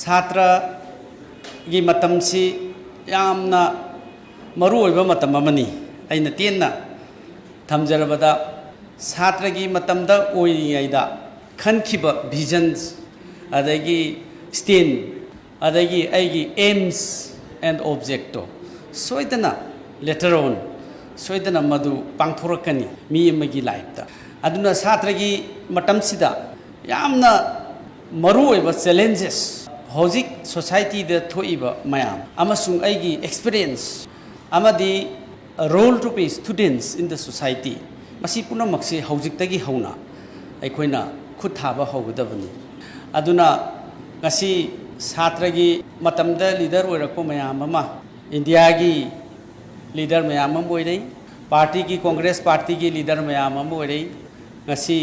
Sartre की मतमसी यामना मरु ओइबा मतम अमनी अइना तेन्ना थमजरबदा सात्र की मतमदा ओइरिङैदा खनखिबा विजन्स अदगी स्टेन अदगी अइगी एम्स एंड ऑब्जेक्टो सोइदना लेटर ऑन सोइदना मधु पांथोरकनी मी अमगी लाइफता अदुना सात्र की मतमसिदा यामना मरु ओइबा चैलेंजेस हौजिक सोसाइटी द थोइबा मयाम अमसुंग अइगी एक्सपीरियंस अमदी role to be students in the society मसी पुनमक्से हौजिकतगी हौना अइखोइना खुद थाबा हौगदबनी अदुना गसी छात्रगी मतमदा लीडर ओइरको मयाम अमा इंडिया की लीडर मयाम अम ओइरै पार्टी की कांग्रेस पार्टी की लीडर मयाम अम ओइरै गसी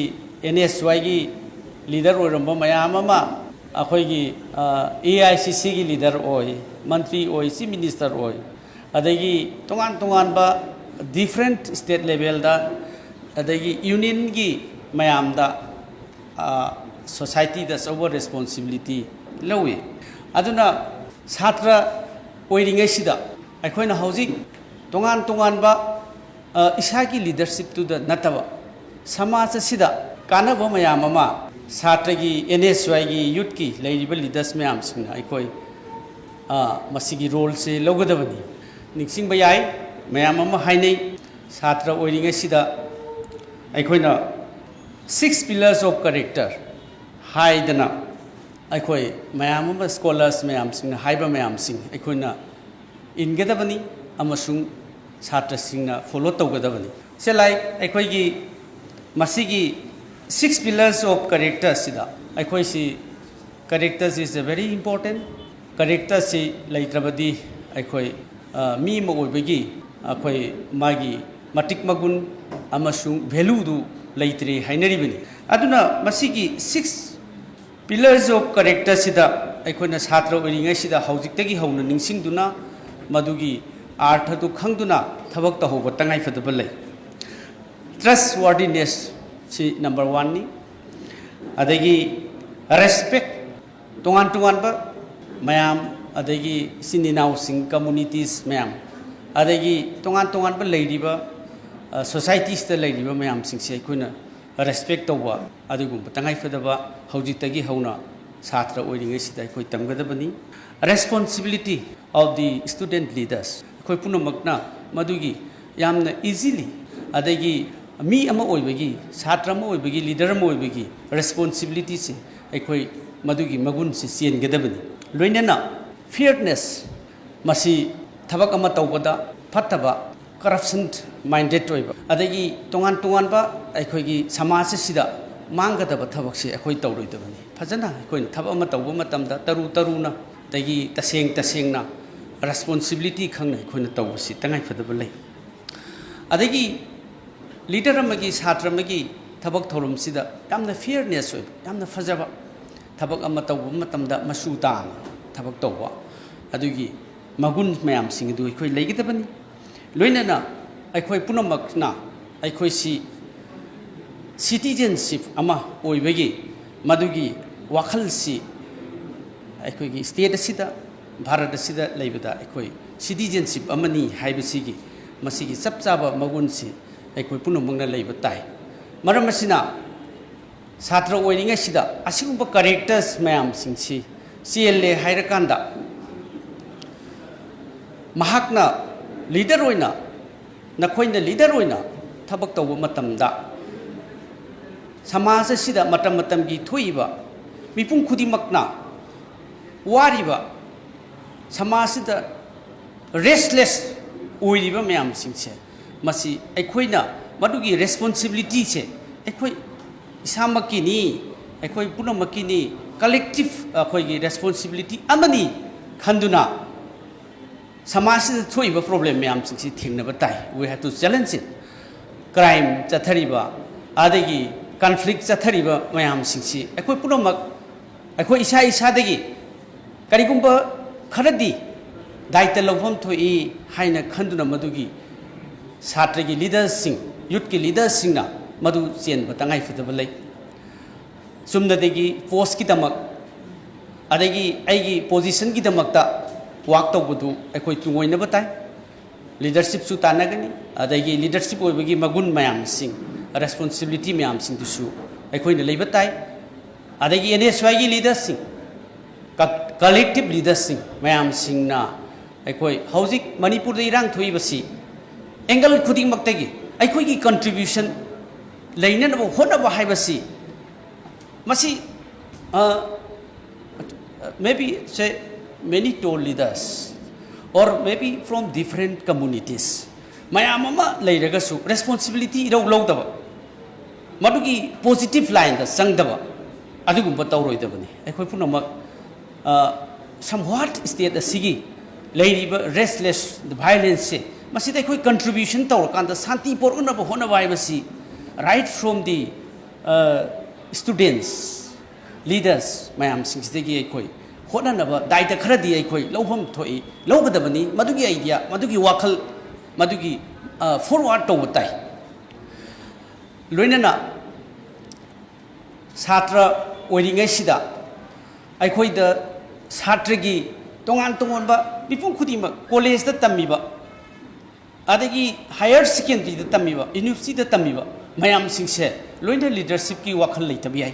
NSY की लीडर ओइरम्बा मयाम अमा अखोइगी AICC की लीडर ओइ मंत्री ओइ चीफ मिनिस्टर ओइ अदगी तोंगान तोंगानबा डिफरेंट स्टेट लेवल दा अदगी यूनियन की मयाम दा सोसाइटी दा सव रिस्पांसिबिलिटी लौई अदुना छात्र ओइरिङैसिदा अखोइना हौजिक तोंगान तोंगानबा इसा की लीडरशिप तुदा नतबा समाज सिदा कानबा मयाम अमा छात्र की NSY की यूथ की लेरिबा लीडर्स मयाम सिंगना अखोइ मसिगी रोल से लौगदबनी निक्सिंगबा याय मयाम अमा हाइनै छात्र ओइरिङैसिदा अखोइना 6 pillars of character हाइदना अखोइ मयाम अमा स्कॉलर्स मयाम सिंगना हाइबा मयाम सिंग अखोइना इनगदबनी अमसुंग छात्र सिंगना फॉलो तौगदबनी से लाइक अखोइगी मसिगी 6 pillars of character sida अखोइ सी characters is very important character si leitrabadi अखोइ मी म ओइबगी अखोइ मागी मटिक मगुन अमसुंग वैल्यू दु leitre hainaribani aduna masigi 6 pillars of character sida अखोइना छात्र ओइरिङै सिदा हौजिकतगी हौना निंसिंगदुना मदुगी अर्थ दु खंगदुना थबक तहोब तंगाइ फदब लै trustworthiness si number 1 ni adagi respect tongan tongan ba mayam adagi sininau sing communities mayam adagi tongan tongan ba leiriba societies ta leiriba mayam sing se aikoina respect tawba adugum tangai fadaba hojitagi hauna छात्र ओइरिङै सिदा अखोइ तमगदबनी responsibility of the student leaders अखोइ पुनमकना मदुगी यामना easily अदगी मी अमा ओइबगी छात्र अमा ओइबगी लीडर अमा ओइबगी responsibility से अखोइ मदुगी मगुन से चेनगदबनी लोइनना fearness मसी थबक अमा तौबदा फतबा corruption minded ओइबा अदगी तोंगान तोंगानबा अखोइगी समाज सिदा मांगदबा थबक से अखोइ तौरोइदबनी फजना अखोइना थबक अमा तौबा मतमदा तरु तरुना तगी तसेंग तसेंगना responsibility खंगना अखोइना तौबसी तंगाइ फदब लै अदगी लीडर अमगी छात्र अमगी थबक थौरम सिदा यामना फेयरनेस ओइ यामना फजबा थबक अमा तौबा मतमदा मसु तान थबक तौबा अदुगी मगुन मयाम सिंग दु अखोइ लेगदबनी लोइनना अखोइ पुनमकना अखोइ सी citizenship अमा ओइबगी मदुगी वाखल सी अखोइगी स्टेट सिदा भारत सिदा लेबदा अखोइ citizenship अमनी हाइबसिगी मसिगी चपचाबा मगुन सी अखोइ पुनमंगना लेबा ताइ मरम मसिना छात्र ओइरिङै सिदा असिगुम्बा characters मयाम सिंसी CLA हाइरकांदा महाकना लीडर ओइना नखोइना लीडर ओइना थबक तौबा मतमदा समाज सिदा मतम मतम की थोइबा मिपुं खुदिमकना वारिबा समाज सिदा रेस्टलेस ओइरिबा मयाम सिंसे मसी अखोइना मदुगी रेस्पॉन्सिबिलिटी से अखोइ इसामकिनी अखोइ पुनमकिनी कलेक्टिव अखोइगी रेस्पॉन्सिबिलिटी अमनी खंदुना समाज सिदा थोइबा प्रॉब्लम मयाम सिंसी थेंगनबा ताइ we have to challenge it crime चथरिबा आदगी conflict चथरिबा मयाम सिंसी अखोइ पुनमक अखोइ इसा इसादगी करिगुम्बा खरदी दायित्व लौफम थोइ हाइना खंदुना मदुगी छात्र की लीडर्स सिंग यूथ की लीडर्स सिंगना मदु चेन बतंगाइ फदब लै सुमदगी पोस्ट की तमक अदगी आईगी पोजीशन की दमकता वाक तौबदु अखोई तुंगोइनब ताई लीडरशिप सु तानगनी अदगी लीडरशिप ओइबगी मगुन मयाम सिंग रेस्पॉन्सिबिलिटी मयाम सिंग दुसु अखोइना लेब ताई अदगी एनएसवाई की लीडर्स सिंग कलेक्टिव लीडर्स सिंग मयाम सिंगना अखोई हौजिक मणिपुर दे इरांग थोइबसी एंगल खुदिंगमक्तगी अखोई contribution लेननब होनब हाइबसी Masih maybe say many tall leaders or maybe from different communities mayam ama leiragasu responsibility iro lowdaba madugi positive line da sangdaba adugumba tawroidabani akhoi punama somewhat state asigi leiriba restless the violence se masida akhoi contribution tawrakanda santi porunaba honaba haibasi right from the students leaders mayam singsidagi akhoi होननबा दायित्व खरदी अखोई लौफम थोई लौगदबनी मदुगी idea मदुगी वाखल मदुगी forward तौब ताई लोइनना छात्र ओइरिङैसिदा अखोइदा छात्रगी तोंगान तोंगोनबा मिपुम खुदिमा college दा तम्मिबा अदगी higher secondary दा तम्मिबा university दा तम्मिबा मयाम सिंगसे लोइना leadership की वाखल लेतबि आइ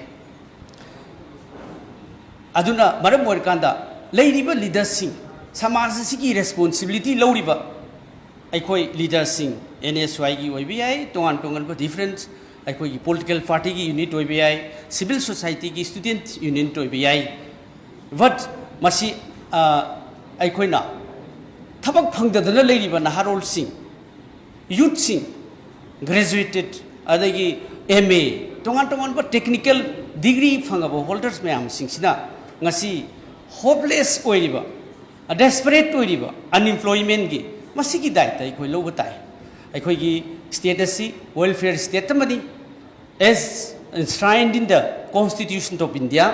अदुना मरम ओरकांदा लेरिबा लीडर्सिंग समाज सिगी रेस्पॉन्सिबिलिटी लौरिबा अखोई लीडर्सिंग एनएसवाई की ओइबि आइ तोंगान तोंगान डिफरेंट अखोई पॉलिटिकल पार्टी की यूनिट ओइबि आइ सिविल सोसाइटी की स्टूडेंट यूनियन ओइबि आइ बट मसी अखोइना थबक फंगदना लेरिबा नहारोल सिंह यूथ सिंह ग्रेजुएटेड अदगी एमए तोंगान तोंगान टेक्निकल डिग्री फंगब होल्डर्स मैम सिंगसिना ngasi hopeless oiriba desperate oiriba unemployment gi masigi daita ikoi loba tai ikoi gi status si welfare state tamani as enshrined in the constitution of India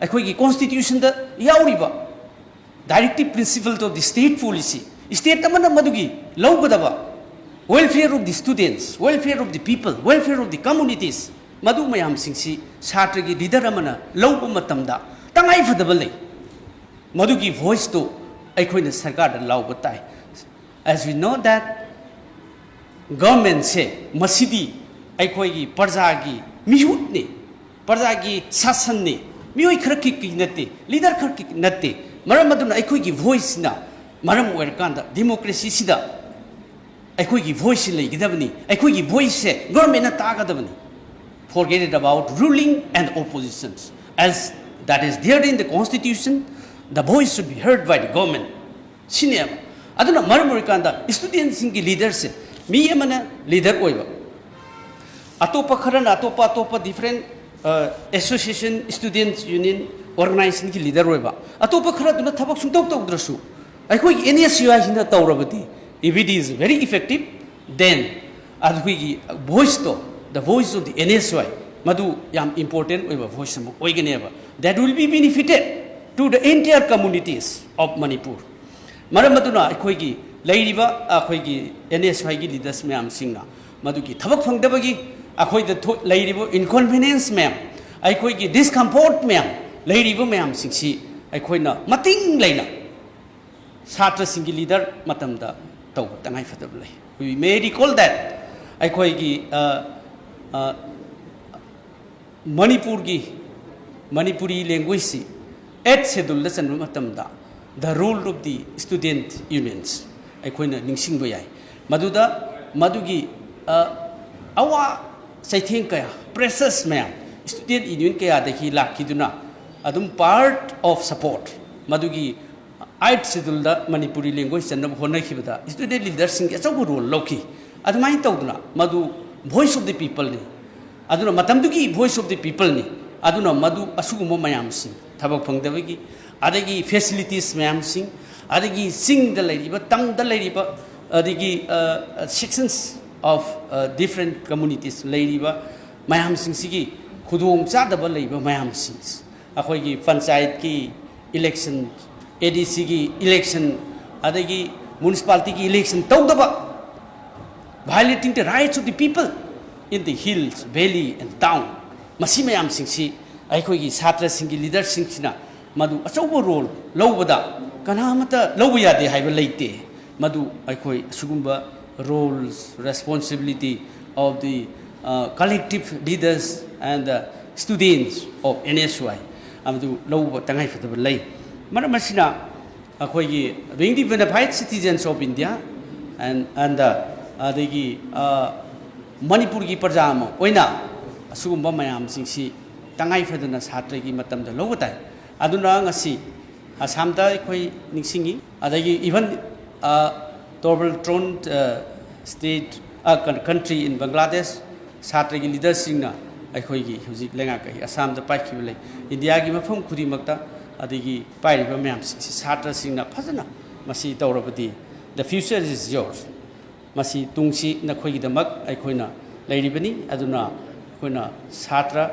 ikoi gi constitution da yauriba directive principles of the state policy state tamana madugi loba daba welfare of the students welfare of the people welfare of the communities madu mayam singsi chhatra gi leader amana loba matamda तंगाई फदबल ले मधुगी voice तो अखोइना सरकार दा Laub ताई as we know that government से मसीदी अखोइगी प्रजा की मिहुत ने प्रजा की शासन ने मियोई खर की नते लीडर खर की नते मरम मदुना अखोइगी वॉइस ना मरम ओरकांदा डेमोक्रेसी सिदा अखोइगी वॉइस लेगिदबनी अखोइगी वॉइस से गवर्नमेंट ना तागदबनी forget it about ruling and oppositions as that is there in the constitution the voice should be heard by the government senior aduna marmurikanda students ingi leaders mi amana leader oiba atopa kharana atopa different association students union organization ki leader oiba atopa khara duna thabak sung tok drasu akhoi NSUI hina tawrabati if it is very effective then adhui gi voice to the voice of the NSUI madu yam important oiba voice am oiganeba that will be benefited to the entire communities of Manipur maram maduna akhoi gi leiriba akhoi gi NSY gi leaders mayam singna madu gi thabak phangdabagi akhoi da leiriba inconvenience mayam akhoi gi discomfort mayam leiriba mayam singsi akhoi na mating leina chhatra singi leader matamda taw tangai fadablai we may recall that akhoi gi Manipur gi Manipuri language si 8th schedule la san matamda the role of the student unions aikoina ningsing boyai maduda madugi awa saitheng kaya precious ma'am student union kaya da hi lakiduna adum part of support madugi 8th schedule da Manipuri language san hona khibada student leaders sing achaw role loki adumai tawduna madu voice of the people ni aduna matamdugi voice of the people ni aduna madu asuguma mayam sing thabak phangdabagi adagi facilities mayam sing adagi sing da leiriba tang da leiriba adagi sections of different communities leiriba mayam sing sigi khudong chadaba leiba mayam sing akhoi gi panchayat ki election ADC ki election adagi municipality ki election tawdaba violating the rights of the people in the hills valley and town masi mayam sing si akhoi gi chhatra sing gi leader sing sina Madhu अचौब role लौबदा कनामता लौब यादे हाइबा लेते मधु अखोई सुगुंबा roles responsibility of the collective leaders and the students of NSY amadu lauba tangai fadaba lei maram asina akhoi being the bona fide citizens of India and adagi Manipur gi parja ama oina asugumba mayam singsi tangai fadana satra gi matamda lauba tai aduna ngasi Assam da akhoi ningsingi adagi even Tobal Tron state country in Bangladesh Satra gi leaders singna akhoi gi huzik lenga kai Assam da pai khibule India gi mafam khudi makta adigi pai ba mayam Satra singna phajana masi tawrabadi the future is yours masi tungsi na khoi gi damak aikhoina leiribani aduna khoina Satra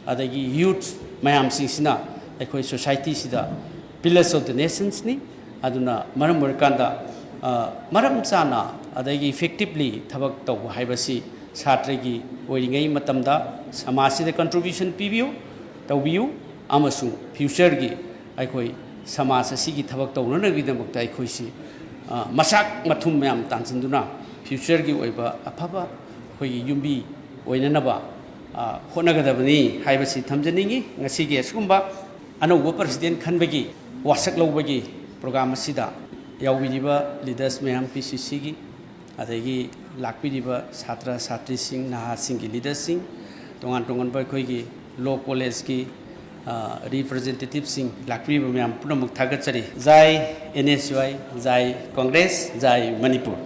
adagi youth mayam singna akhoi society sida pillars of the nations ni aduna maram markanda maram chana adagi effectively thabak taw haibasi satragi oiringai matamda samasida contribution pibiu tawbiu amasung future gi aikoi samasa sigi thabak tawnana gi damakta aikoi si masak mathum mayam tansinduna future gi oiba aphaba khoi yumbi oinanaba honagadabani haibasi thamjaningi ngasi gi askumba anouba president khanbagi wasak lobagi program asida yaubiriba leaders mayam PCC gi adagi lakpiriba satra satri sing naha sing gi leaders sing tongan tongan ba khoi gi law college gi representative sing lakpiriba mayam punamuk thagachari jai NSY jai Congress jai Manipur